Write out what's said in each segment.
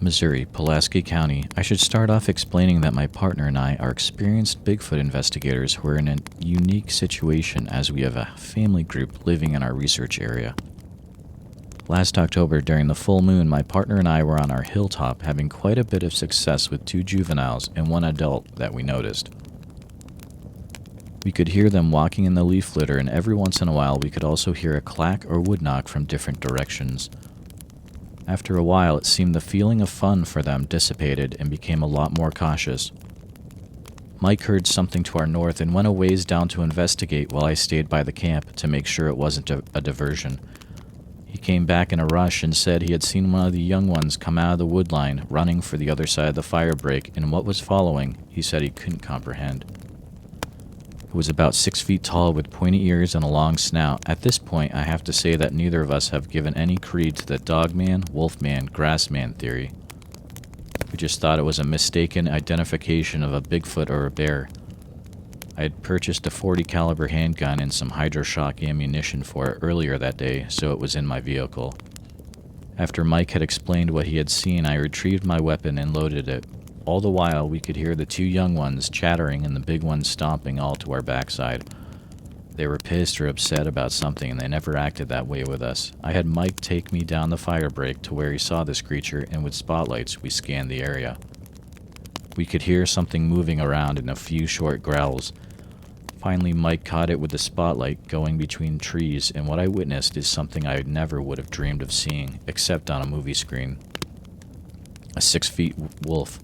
Missouri, Pulaski County. I should start off explaining that my partner and I are experienced Bigfoot investigators who are in a unique situation as we have a family group living in our research area. Last October, during the full moon, my partner and I were on our hilltop having quite a bit of success with 2 juveniles and 1 adult that we noticed. We could hear them walking in the leaf litter, and every once in a while we could also hear a clack or wood knock from different directions. After a while, it seemed the feeling of fun for them dissipated and became a lot more cautious. Mike heard something to our north and went a ways down to investigate while I stayed by the camp to make sure it wasn't a diversion. He came back in a rush and said he had seen one of the young ones come out of the wood line, running for the other side of the fire break, and what was following, he said he couldn't comprehend. It was about 6 feet tall with pointy ears and a long snout. At this point, I have to say that neither of us have given any creed to the Dogman, Wolfman, Grassman theory. We just thought it was a mistaken identification of a Bigfoot or a bear. I had purchased a .40 caliber handgun and some hydroshock ammunition for it earlier that day, so it was in my vehicle. After Mike had explained what he had seen, I retrieved my weapon and loaded it. All the while, we could hear the 2 young ones chattering and the big ones stomping all to our backside. They were pissed or upset about something, and they never acted that way with us. I had Mike take me down the fire break to where he saw this creature, and with spotlights, we scanned the area. We could hear something moving around and a few short growls. Finally, Mike caught it with the spotlight going between trees, and what I witnessed is something I never would have dreamed of seeing, except on a movie screen. A 6-foot wolf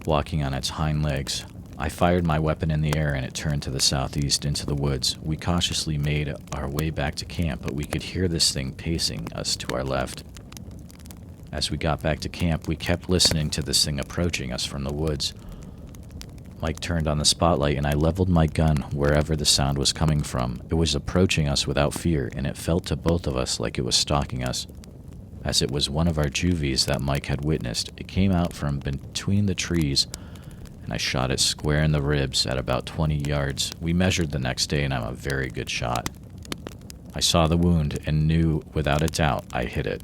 walking on its hind legs. I fired my weapon in the air and it turned to the southeast into the woods. We cautiously made our way back to camp, but we could hear this thing pacing us to our left. As we got back to camp, we kept listening to this thing approaching us from the woods. Mike turned on the spotlight and I leveled my gun wherever the sound was coming from. It was approaching us without fear, and it felt to both of us like it was stalking us. As it was one of our juvies that Mike had witnessed, it came out from between the trees, and I shot it square in the ribs at about 20 yards. We measured the next day, and I'm a very good shot. I saw the wound and knew without a doubt I hit it.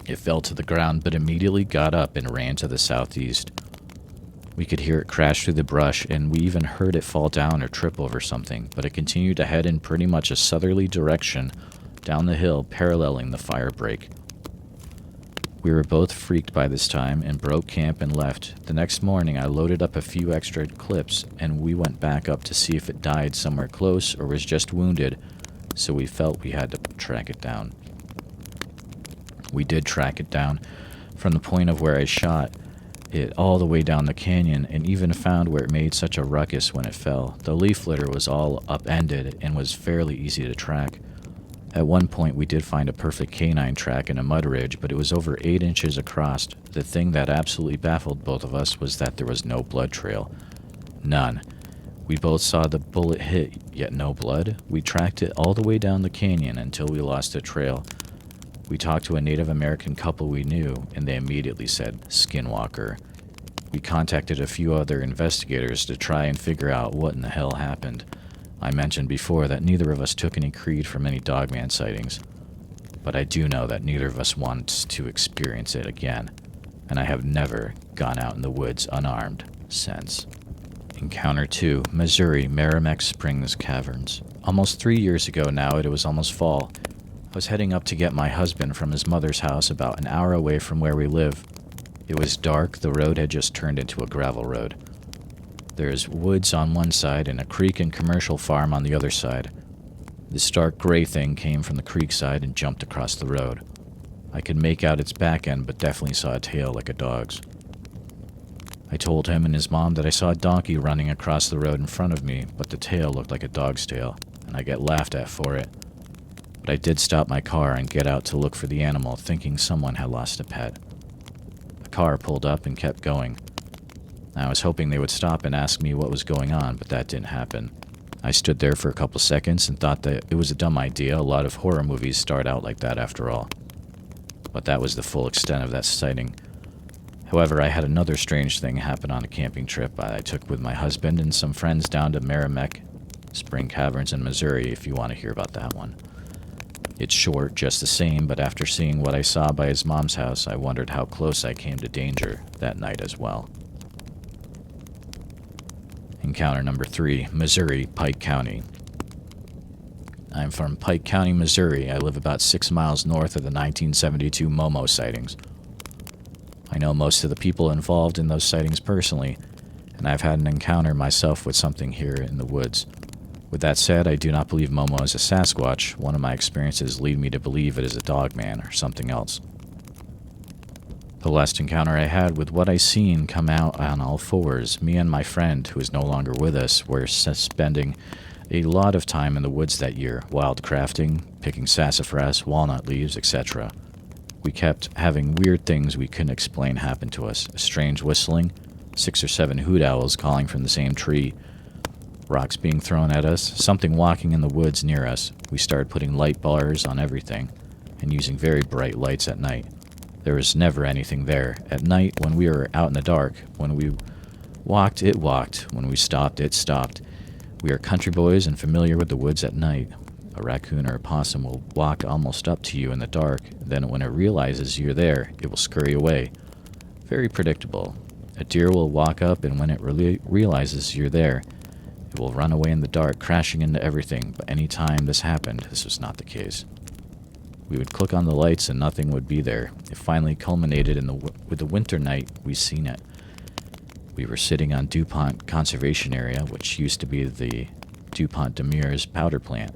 It fell to the ground, but immediately got up and ran to the southeast. We could hear it crash through the brush, and we even heard it fall down or trip over something, but it continued to head in pretty much a southerly direction down the hill, paralleling the fire break. We were both freaked by this time and broke camp and left. The next morning, I loaded up a few extra clips, and we went back up to see if it died somewhere close or was just wounded, so we felt we had to track it down. We did track it down from the point of where I shot it all the way down the canyon, and even found where it made such a ruckus when it fell. The leaf litter was all upended and was fairly easy to track. At one point, we did find a perfect canine track in a mud ridge, but it was over 8 inches across. The thing that absolutely baffled both of us was that there was no blood trail. None. We both saw the bullet hit, yet no blood. We tracked it all the way down the canyon until we lost the trail. We talked to a Native American couple we knew, and they immediately said, "Skinwalker." We contacted a few other investigators to try and figure out what in the hell happened. I mentioned before that neither of us took any creed from any Dogman sightings, but I do know that neither of us wants to experience it again, and I have never gone out in the woods unarmed since. Encounter 2, Missouri, Merrimack Springs Caverns. Almost 3 years ago now, it was almost fall. I was heading up to get my husband from his mother's house about an hour away from where we live. It was dark, the road had just turned into a gravel road. There's woods on one side and a creek and commercial farm on the other side. This dark gray thing came from the creek side and jumped across the road. I could make out its back end, but definitely saw a tail like a dog's. I told him and his mom that I saw a donkey running across the road in front of me, but the tail looked like a dog's tail, and I get laughed at for it. But I did stop my car and get out to look for the animal, thinking someone had lost a pet. The car pulled up and kept going. I was hoping they would stop and ask me what was going on, but that didn't happen. I stood there for a couple seconds and thought that it was a dumb idea. A lot of horror movies start out like that after all. But that was the full extent of that sighting. However, I had another strange thing happen on a camping trip I took with my husband and some friends down to Merrimack Spring Caverns in Missouri, if you want to hear about that one. It's short just the same, but after seeing what I saw by his mom's house, I wondered how close I came to danger that night as well. Encounter number 3, Missouri, Pike County. I'm from Pike County, Missouri. I live about 6 miles north of the 1972 Momo sightings. I know most of the people involved in those sightings personally, and I've had an encounter myself with something here in the woods. With that said, I do not believe Momo is a Sasquatch. One of my experiences lead me to believe it is a Dogman or something else. The last encounter I had with what I seen come out on all fours, me and my friend, who is no longer with us, were spending a lot of time in the woods that year, wild crafting, picking sassafras, walnut leaves, etc. We kept having weird things we couldn't explain happen to us. A strange whistling, 6 or 7 hoot owls calling from the same tree, rocks being thrown at us, something walking in the woods near us. We started putting light bars on everything and using very bright lights at night. There was never anything there. At night, when we were out in the dark, when we walked, it walked. When we stopped, it stopped. We are country boys and familiar with the woods at night. A raccoon or a possum will walk almost up to you in the dark. Then when it realizes you're there, it will scurry away. Very predictable. A deer will walk up, and when it realizes you're there, it will run away in the dark, crashing into everything. But any time this happened, this was not the case. We would click on the lights and nothing would be there. It finally culminated with the winter night we seen it. We were sitting on DuPont Conservation Area, which used to be the DuPont de Nemours powder plant.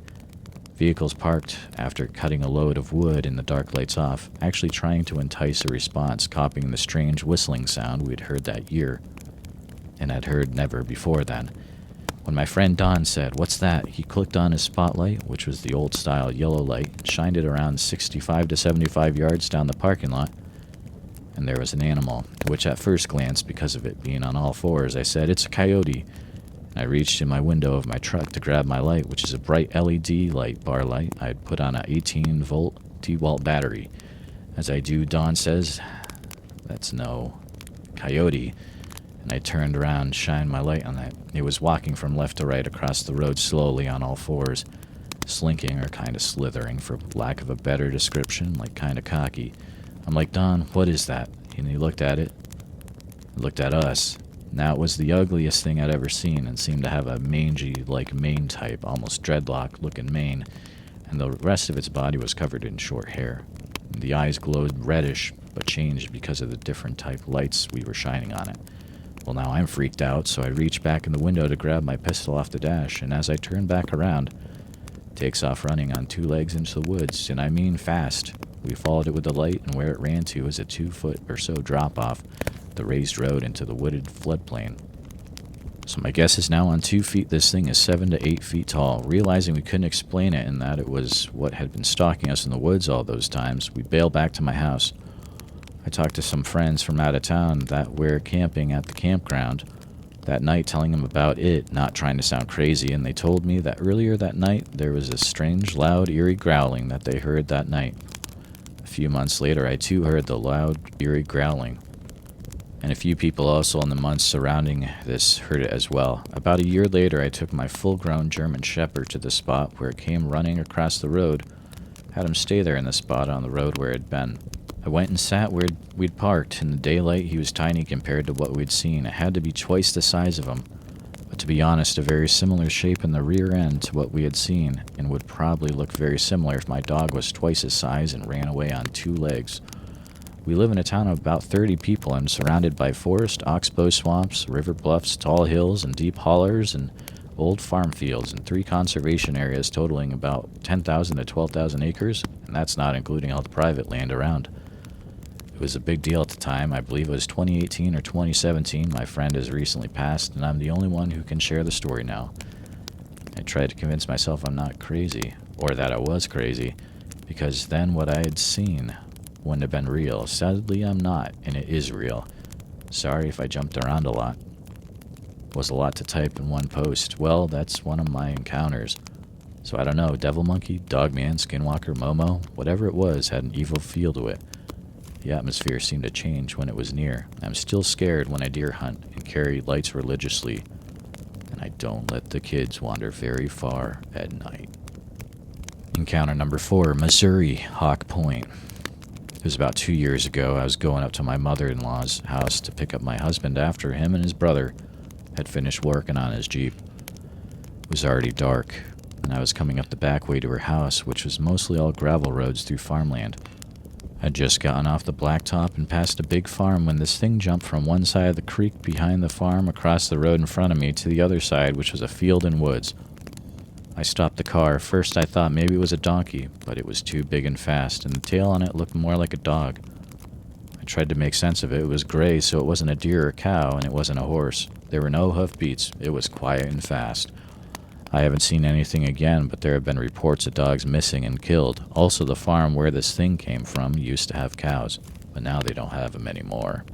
Vehicles parked after cutting a load of wood and the dark lights off, actually trying to entice a response, copying the strange whistling sound we'd heard that year, and had heard never before then. When my friend Don said, "What's that?" he clicked on his spotlight, which was the old-style yellow light, shined it around 65 to 75 yards down the parking lot, and there was an animal, which at first glance, because of it being on all fours, I said, "It's a coyote." And I reached in my window of my truck to grab my light, which is a bright LED light, bar light. I had put on a 18-volt T-Walt battery. As I do, Don says, "That's no coyote." And I turned around, shined my light on that. It was walking from left to right across the road slowly on all fours, slinking or kind of slithering, for lack of a better description, like kind of cocky. I'm like, "Don, what is that?" And he looked at it, looked at us. Now it was the ugliest thing I'd ever seen, and seemed to have a mangy, like mane type, almost dreadlock-looking mane, and the rest of its body was covered in short hair. The eyes glowed reddish, but changed because of the different type lights we were shining on it. Well, now I'm freaked out, so I reach back in the window to grab my pistol off the dash, and as I turn back around, it takes off running on 2 legs into the woods, and I mean fast. We followed it with the light, and where it ran to is a 2-foot or so drop-off, the raised road into the wooded floodplain. So my guess is now on 2 feet, this thing is 7 to 8 feet tall. Realizing we couldn't explain it and that it was what had been stalking us in the woods all those times, we bailed back to my house. I talked to some friends from out of town that were camping at the campground that night, telling them about it, not trying to sound crazy, and they told me that earlier that night there was a strange, loud, eerie growling that they heard that night. A few months later, I too heard the loud, eerie growling, and a few people also in the months surrounding this heard it as well. About a year later, I took my full-grown German Shepherd to the spot where it came running across the road, had him stay there in the spot on the road where it had been. I went and sat where we'd parked. In the daylight, he was tiny compared to what we'd seen. It had to be twice the size of him, but to be honest, a very similar shape in the rear end to what we had seen, and would probably look very similar if my dog was twice his size and ran away on 2 legs. We live in a town of about 30 people and surrounded by forest, oxbow swamps, river bluffs, tall hills, and deep hollers, and old farm fields, and 3 conservation areas totaling about 10,000 to 12,000 acres, and that's not including all the private land around. It was a big deal at the time. I believe it was 2018 or 2017. My friend has recently passed, and I'm the only one who can share the story now. I tried to convince myself I'm not crazy, or that I was crazy, because then what I had seen wouldn't have been real. Sadly, I'm not, and it is real. Sorry if I jumped around a lot. It was a lot to type in one post. Well, that's one of my encounters. So I don't know, Devil Monkey, Dogman, Skinwalker, Momo, whatever it was had an evil feel to it. The atmosphere seemed to change when it was near. I'm still scared when I deer hunt and carry lights religiously, and I don't let the kids wander very far at night. Encounter number 4, Missouri, Hawk Point. It was about 2 years ago. I was going up to my mother-in-law's house to pick up my husband after him and his brother had finished working on his Jeep. It was already dark, and I was coming up the back way to her house, which was mostly all gravel roads through farmland. I'd just gotten off the blacktop and passed a big farm when this thing jumped from one side of the creek behind the farm across the road in front of me to the other side, which was a field and woods. I stopped the car. First I thought maybe it was a donkey, but it was too big and fast, and the tail on it looked more like a dog. I tried to make sense of it. It was gray, so it wasn't a deer or a cow, and it wasn't a horse. There were no hoofbeats. It was quiet and fast. I haven't seen anything again, but there have been reports of dogs missing and killed. Also, the farm where this thing came from used to have cows, but now they don't have them anymore.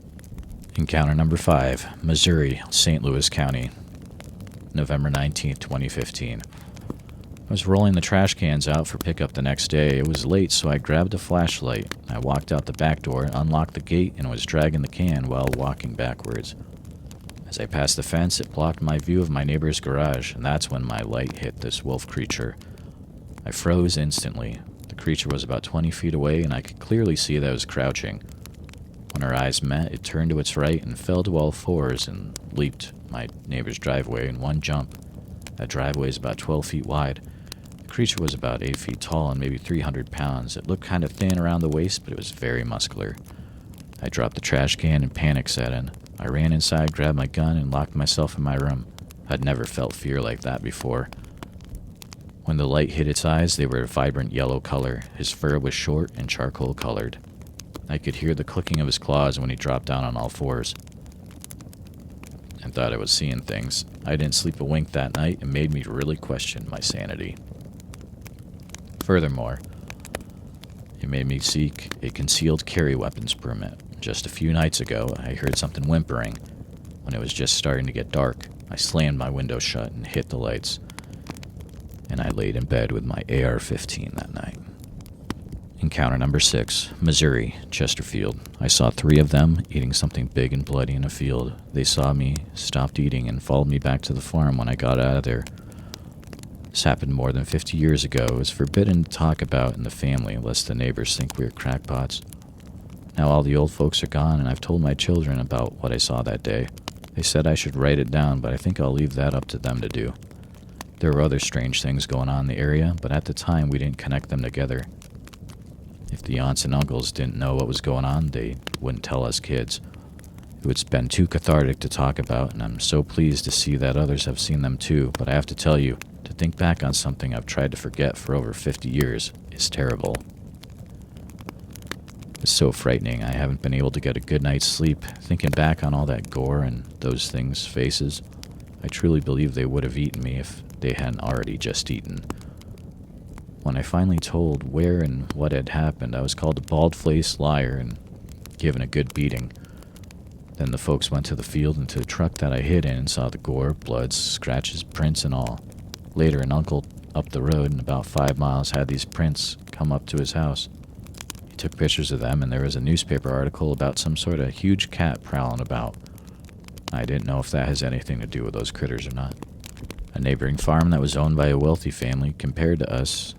Encounter number 5, Missouri, St. Louis County, November 19th, 2015. I was rolling the trash cans out for pickup the next day. It was late, so I grabbed a flashlight. I walked out the back door, unlocked the gate, and was dragging the can while walking backwards. As I passed the fence, it blocked my view of my neighbor's garage, and that's when my light hit this wolf creature. I froze instantly. The creature was about 20 feet away, and I could clearly see that it was crouching. When our eyes met, it turned to its right and fell to all fours and leaped my neighbor's driveway in one jump. That driveway is about 12 feet wide. The creature was about 8 feet tall and maybe 300 pounds. It looked kind of thin around the waist, but it was very muscular. I dropped the trash can and panic set in. I ran inside, grabbed my gun, and locked myself in my room. I'd never felt fear like that before. When the light hit its eyes, they were a vibrant yellow color. His fur was short and charcoal colored. I could hear the clicking of his claws when he dropped down on all fours. I thought I was seeing things. I didn't sleep a wink that night. It made me really question my sanity. Furthermore, it made me seek a concealed carry weapons permit. Just a few nights ago, I heard something whimpering. When it was just starting to get dark, I slammed my window shut and hit the lights, and I laid in bed with my AR-15 that night. Encounter number 6, Missouri, Chesterfield. I saw 3 of them eating something big and bloody in a field. They saw me, stopped eating, and followed me back to the farm when I got out of there. This happened more than 50 years ago. It was forbidden to talk about in the family lest the neighbors think we were crackpots. Now all the old folks are gone, and I've told my children about what I saw that day. They said I should write it down, but I think I'll leave that up to them to do. There were other strange things going on in the area, but at the time we didn't connect them together. If the aunts and uncles didn't know what was going on, they wouldn't tell us kids. It would have been too cathartic to talk about, and I'm so pleased to see that others have seen them too, but I have to tell you, to think back on something I've tried to forget for over 50 years is terrible. It's so frightening. I haven't been able to get a good night's sleep. Thinking back on all that gore and those things' faces, I truly believe they would have eaten me if they hadn't already just eaten. When I finally told where and what had happened, I was called a bald-faced liar and given a good beating. Then the folks went to the field and to the truck that I hid in and saw the gore, bloods, scratches, prints, and all. Later, an uncle up the road in about 5 miles had these prints come up to his house. He took pictures of them, and there was a newspaper article about some sort of huge cat prowling about. I didn't know if that has anything to do with those critters or not. A neighboring farm that was owned by a wealthy family, compared to us,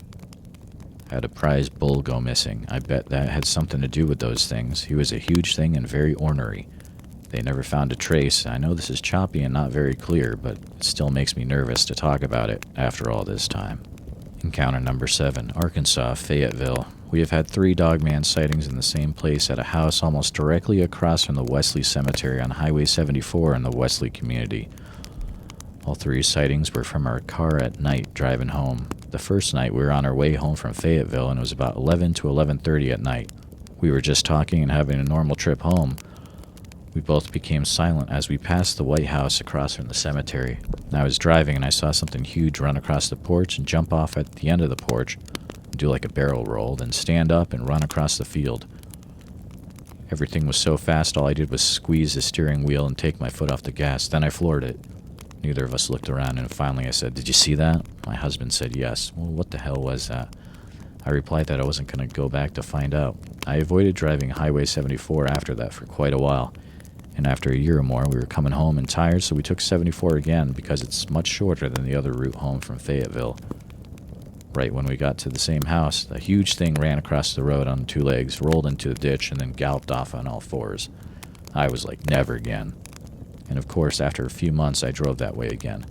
had a prize bull go missing. I bet that had something to do with those things. He was a huge thing and very ornery. They never found a trace. I know this is choppy and not very clear, but it still makes me nervous to talk about it after all this time. Encounter number 7, Arkansas, Fayetteville. We have had 3 Dogman sightings in the same place at a house almost directly across from the Wesley Cemetery on Highway 74 in the Wesley community. All 3 sightings were from our car at night driving home. The first night we were on our way home from Fayetteville, and it was about 11 to 11:30 at night. We were just talking and having a normal trip home. We both became silent as we passed the white house across from the cemetery. I was driving and I saw something huge run across the porch and jump off at the end of the porch, do like a barrel roll, then stand up and run across the field. Everything was so fast, all I did was squeeze the steering wheel and take my foot off the gas. Then I floored it. Neither of us looked around, and finally I said, "Did you see that?" My husband said yes. Well, what the hell was that? I replied that I wasn't going to go back to find out. I avoided driving Highway 74 after that for quite a while, and after a year or more we were coming home and tired, so we took 74 again because it's much shorter than the other route home from Fayetteville. Right when we got to the same house, a huge thing ran across the road on two legs, rolled into the ditch, and then galloped off on all fours. I was like, never again. And of course, after a few months, I drove that way again.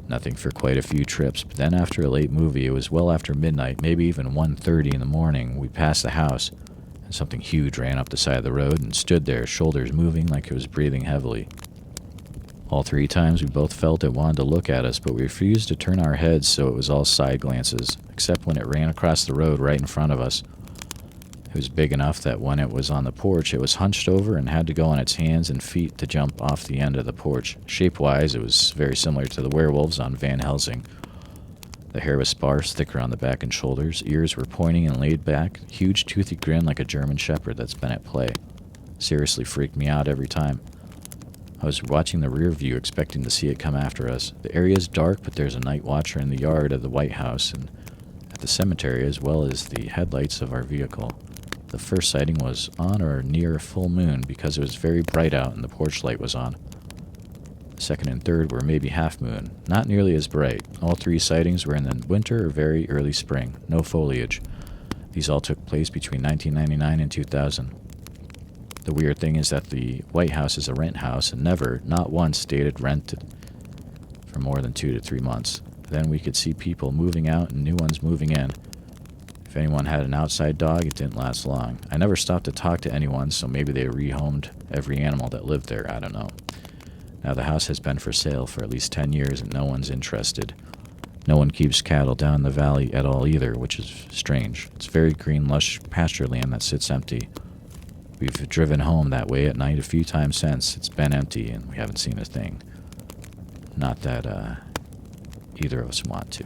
Nothing for quite a few trips, but then after a late movie, it was well after midnight, maybe even 1:30 in the morning, we passed the house, and something huge ran up the side of the road and stood there, shoulders moving like it was breathing heavily. All 3 times we both felt it wanted to look at us, but we refused to turn our heads, so it was all side glances, except when it ran across the road right in front of us. It was big enough that when it was on the porch, it was hunched over and had to go on its hands and feet to jump off the end of the porch. Shape-wise, it was very similar to the werewolves on Van Helsing. The hair was sparse, thicker on the back and shoulders. Ears were pointing and laid back. Huge toothy grin like a German shepherd that's been at play. Seriously freaked me out every time. I was watching the rear view, expecting to see it come after us. The area is dark, but there's a night watcher in the yard of the White House and at the cemetery, as well as the headlights of our vehicle. The first sighting was on or near full moon because it was very bright out and the porch light was on. The second and third were maybe half moon, not nearly as bright. All 3 sightings were in the winter or very early spring, no foliage. These all took place between 1999 and 2000. The weird thing is that the White House is a rent house and never, not once, stated rented for more than 2 to 3 months. Then we could see people moving out and new ones moving in. If anyone had an outside dog, it didn't last long. I never stopped to talk to anyone, so maybe they rehomed every animal that lived there, I don't know. Now the house has been for sale for at least 10 years and no one's interested. No one keeps cattle down the valley at all either, which is strange. It's very green, lush pasture land that sits empty. We've driven home that way at night a few times since. It's been empty and we haven't seen a thing. Not that either of us want to.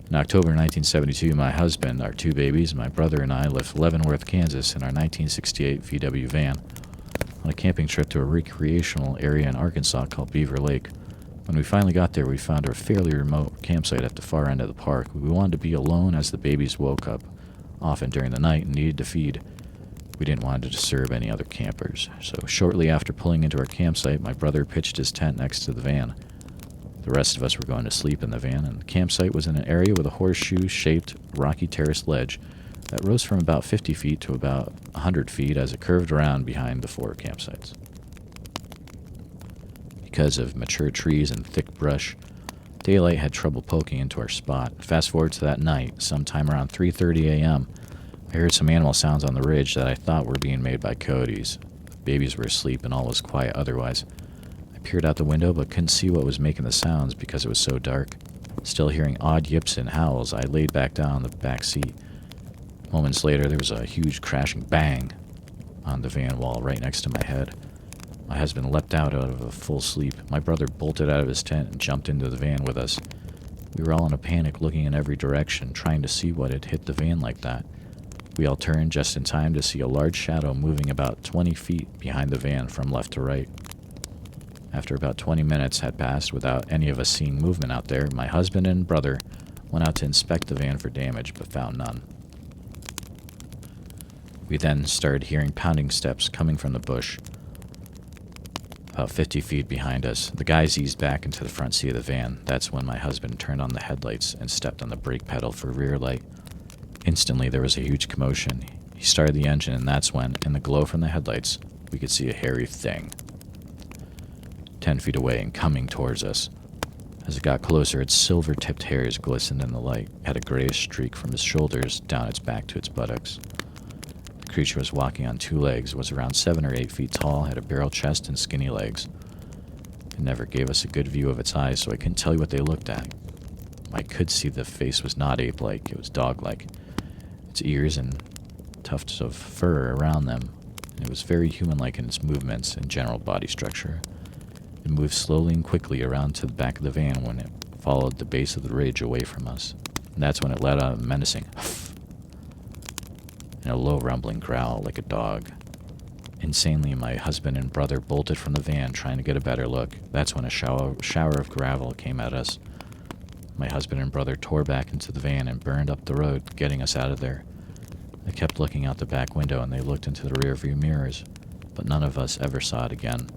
In October 1972, my husband, our 2 babies, my brother, and I left Leavenworth, Kansas in our 1968 VW van on a camping trip to a recreational area in Arkansas called Beaver Lake. When we finally got there, we found a fairly remote campsite at the far end of the park. We wanted to be alone as the babies woke up often during the night and needed to feed. We didn't want to disturb any other campers. So shortly after pulling into our campsite, my brother pitched his tent next to the van. The rest of us were going to sleep in the van, and the campsite was in an area with a horseshoe-shaped rocky terrace ledge that rose from about 50 feet to about 100 feet as it curved around behind the 4 campsites. Because of mature trees and thick brush, daylight had trouble poking into our spot. Fast forward to that night, sometime around 3:30 a.m., I heard some animal sounds on the ridge that I thought were being made by coyotes. The babies were asleep and all was quiet otherwise. I peered out the window but couldn't see what was making the sounds because it was so dark. Still hearing odd yips and howls, I laid back down on the back seat. Moments later, there was a huge crashing bang on the van wall right next to my head. My husband leapt out of a full sleep. My brother bolted out of his tent and jumped into the van with us. We were all in a panic, looking in every direction, trying to see what had hit the van like that. We all turned just in time to see a large shadow moving about 20 feet behind the van from left to right. After about 20 minutes had passed without any of us seeing movement out there, my husband and brother went out to inspect the van for damage, but found none. We then started hearing pounding steps coming from the bush about 50 feet behind us. The guys eased back into the front seat of the van. That's when my husband turned on the headlights and stepped on the brake pedal for rear light. Instantly, there was a huge commotion. He started the engine, and that's when, in the glow from the headlights, we could see a hairy thing 10 feet away and coming towards us. As it got closer, its silver-tipped hairs glistened in the light. It had a grayish streak from its shoulders down its back to its buttocks. The creature was walking on 2 legs, was around 7 or 8 feet tall, had a barrel chest and skinny legs. It never gave us a good view of its eyes, so I couldn't tell you what they looked at. I could see the face was not ape-like, it was dog-like. Its ears and tufts of fur around them, and it was very human-like in its movements and general body structure. It moved slowly and quickly around to the back of the van when it followed the base of the ridge away from us. And that's when it let out a menacing huff and a low rumbling growl like a dog. Insanely, my husband and brother bolted from the van trying to get a better look. That's when a shower of gravel came at us. My husband and brother tore back into the van and burned up the road, getting us out of there. They kept looking out the back window and they looked into the rearview mirrors, but none of us ever saw it again.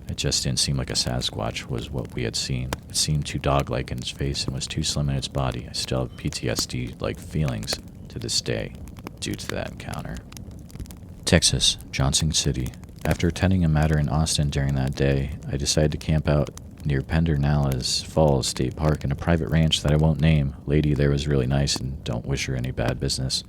It just didn't seem like a Sasquatch was what we had seen. It seemed too dog-like in its face and was too slim in its body. I still have PTSD-like feelings to this day due to that encounter. Texas, Johnson City. After attending a matter in Austin during that day, I decided to camp out near Pedernales Falls State Park in a private ranch that I won't name. Lady there was really nice and don't wish her any bad business.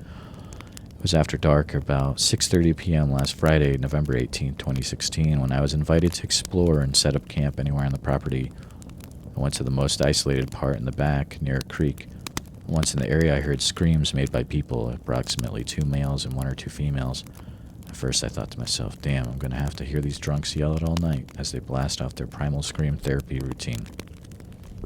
It was after dark, about 6:30 p.m. last Friday, November 18, 2016, when I was invited to explore and set up camp anywhere on the property. I went to the most isolated part in the back, near a creek. Once in the area, I heard screams made by people, approximately 2 males and 1 or 2 females. At first, I thought to myself, damn, I'm going to have to hear these drunks yell it all night as they blast off their primal scream therapy routine.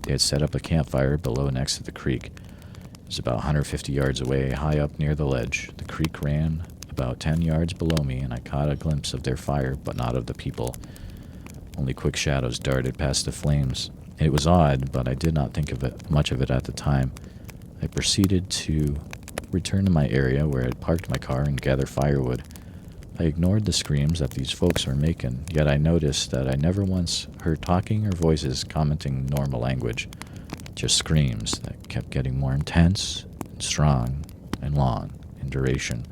They had set up a campfire below next to the creek. It was about 150 yards away, high up near the ledge. The creek ran about 10 yards below me, and I caught a glimpse of their fire, but not of the people. Only quick shadows darted past the flames. It was odd, but I did not think of it much of it at the time. I proceeded to return to my area where I had parked my car and gather firewood. I ignored the screams that these folks were making, yet I noticed that I never once heard talking or voices commenting normal language, just screams that kept getting more intense, and strong, and long in duration.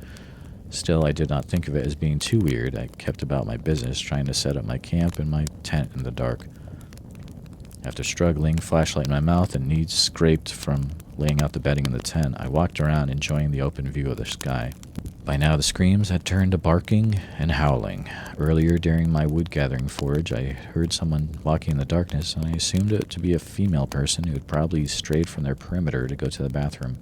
Still, I did not think of it as being too weird. I kept about my business, trying to set up my camp and my tent in the dark. After struggling, flashlight in my mouth and knees scraped from laying out the bedding in the tent, I walked around enjoying the open view of the sky. By now, the screams had turned to barking and howling. Earlier during my wood-gathering forage, I heard someone walking in the darkness, and I assumed it to be a female person who had probably strayed from their perimeter to go to the bathroom.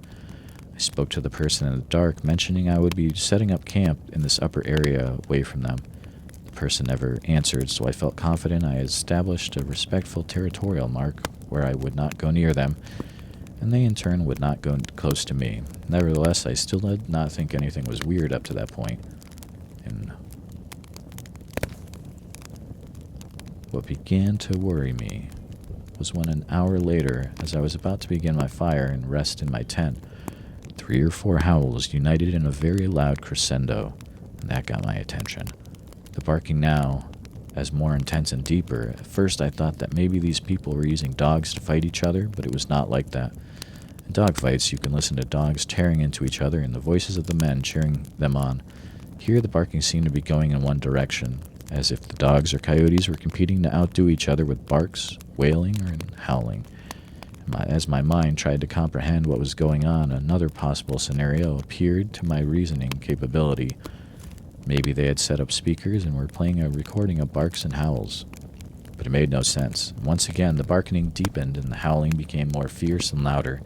I spoke to the person in the dark, mentioning I would be setting up camp in this upper area away from them. The person never answered, so I felt confident I had established a respectful territorial mark where I would not go near them, and they in turn would not go close to me. Nevertheless, I still did not think anything was weird up to that point. And what began to worry me was when an hour later, as I was about to begin my fire and rest in my tent, 3 or 4 howls united in a very loud crescendo, and that got my attention. The barking now, as more intense and deeper. At first I thought that maybe these people were using dogs to fight each other, but it was not like that. In dogfights, you can listen to dogs tearing into each other and the voices of the men cheering them on. Here the barking seemed to be going in one direction, as if the dogs or coyotes were competing to outdo each other with barks, wailing, or howling. As my mind tried to comprehend what was going on, another possible scenario appeared to my reasoning capability. Maybe they had set up speakers and were playing a recording of barks and howls. But it made no sense. Once again, the barking deepened and the howling became more fierce and louder.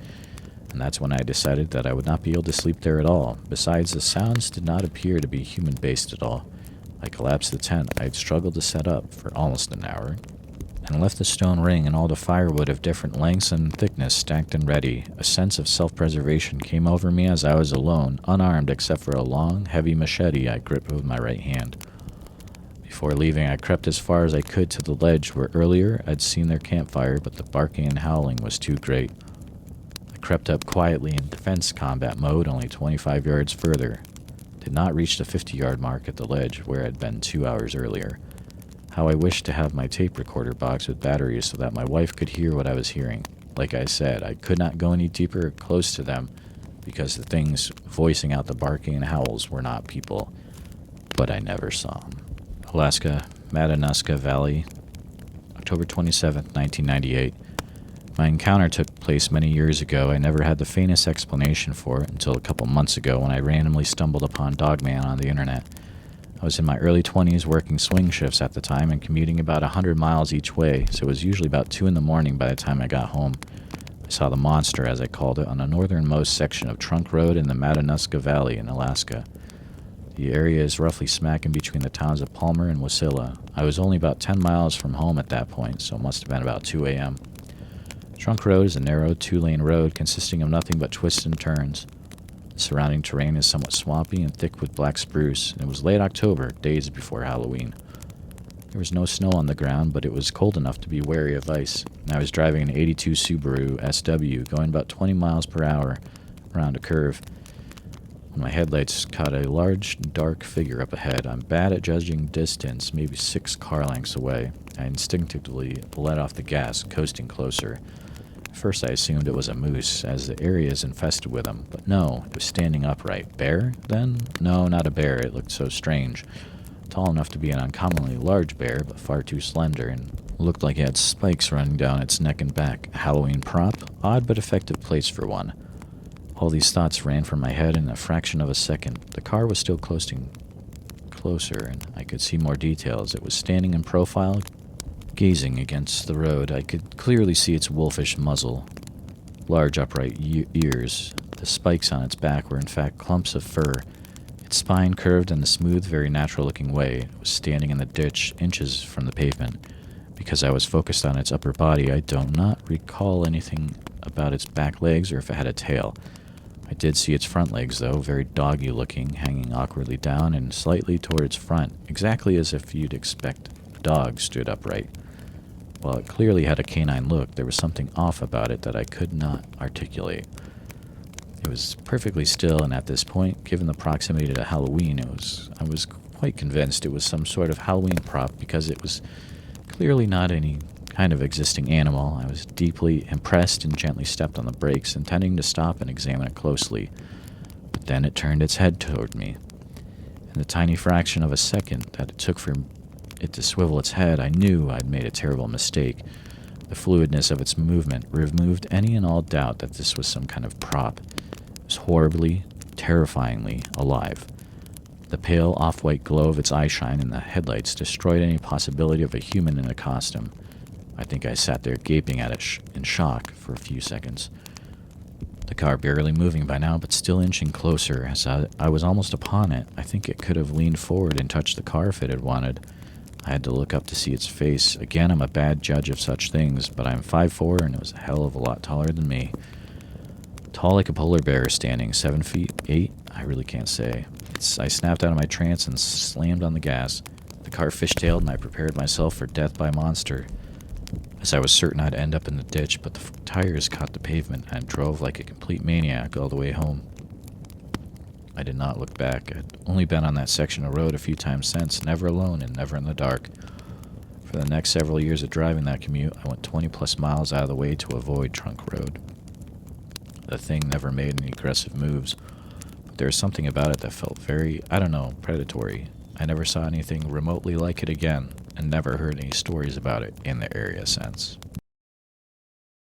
And that's when I decided that I would not be able to sleep there at all. Besides, the sounds did not appear to be human-based at all. I collapsed the tent I had struggled to set up for almost an hour, and left the stone ring and all the firewood of different lengths and thickness stacked and ready. A sense of self-preservation came over me as I was alone, unarmed except for a long, heavy machete I gripped with my right hand. Before leaving, I crept as far as I could to the ledge where earlier I'd seen their campfire, but the barking and howling was too great. I crept up quietly in defense combat mode only 25 yards further. Did not reach the 50-yard mark at the ledge where I'd been 2 hours earlier. How I wished to have my tape recorder box with batteries so that my wife could hear what I was hearing. Like I said, I could not go any deeper or close to them because the things voicing out the barking and howls were not people, but I never saw them. Alaska, Matanuska Valley, October 27, 1998. My encounter took place many years ago. I never had the faintest explanation for it until a couple months ago when I randomly stumbled upon Dogman on the internet. I was in my early 20s working swing shifts at the time and commuting about 100 miles each way, so it was usually about 2 in the morning by the time I got home. I saw the monster, as I called it, on the northernmost section of Trunk Road in the Matanuska Valley in Alaska. The area is roughly smack in between the towns of Palmer and Wasilla. I was only about 10 miles from home at that point, so it must have been about 2 a.m. Trunk Road is a narrow 2-lane road consisting of nothing but twists and turns. The surrounding terrain is somewhat swampy and thick with black spruce, and it was late October, days before Halloween. There was no snow on the ground, but it was cold enough to be wary of ice. I was driving an 82 Subaru SW, going about 20 miles per hour around a curve. When my headlights caught a large, dark figure up ahead, I'm bad at judging distance, maybe 6 car lengths away. I instinctively let off the gas, coasting closer. At first I assumed it was a moose, as the area is infested with them, but no, it was standing upright. Bear, then? No, not a bear, it looked so strange. Tall enough to be an uncommonly large bear, but far too slender, and looked like it had spikes running down its neck and back. A Halloween prop? Odd but effective place for one. All these thoughts ran from my head in a fraction of a second. The car was still coasting closer, and I could see more details. It was standing in profile, gazing against the road. I could clearly see its wolfish muzzle, large upright ears. The spikes on its back were in fact clumps of fur. Its spine curved in a smooth, very natural-looking way. It was standing in the ditch, inches from the pavement. Because I was focused on its upper body, I do not recall anything about its back legs or if it had a tail. I did see its front legs, though, very doggy-looking, hanging awkwardly down and slightly toward its front, exactly as if you'd expect a dog stood upright. While it clearly had a canine look, there was something off about it that I could not articulate. It was perfectly still, and at this point, given the proximity to Halloween, I was quite convinced it was some sort of Halloween prop because it was clearly not any kind of existing animal. I was deeply impressed and gently stepped on the brakes, intending to stop and examine it closely. But then it turned its head toward me. In the tiny fraction of a second that it took for it to swivel its head, I knew I'd made a terrible mistake. The fluidness of its movement removed any and all doubt that this was some kind of prop. It was horribly, terrifyingly alive. The pale off-white glow of its eyeshine in the headlights destroyed any possibility of a human in a costume. I think I sat there gaping at it in shock for a few seconds. The car barely moving by now, but still inching closer. As I was almost upon it, I think it could have leaned forward and touched the car if it had wanted. I had to look up to see its face. Again, I'm a bad judge of such things, but I'm 5'4", and it was a hell of a lot taller than me. Tall like a polar bear, standing 7 feet 8. I really can't say. I snapped out of my trance and slammed on the gas. The car fishtailed, and I prepared myself for death by monster, as I was certain I'd end up in the ditch, but the tires caught the pavement, and I drove like a complete maniac all the way home. I did not look back. I'd only been on that section of road a few times since, never alone and never in the dark. For the next several years of driving that commute, I went 20-plus miles out of the way to avoid Trunk Road. The thing never made any aggressive moves, but there was something about it that felt very, predatory. I never saw anything remotely like it again, and never heard any stories about it in the area since.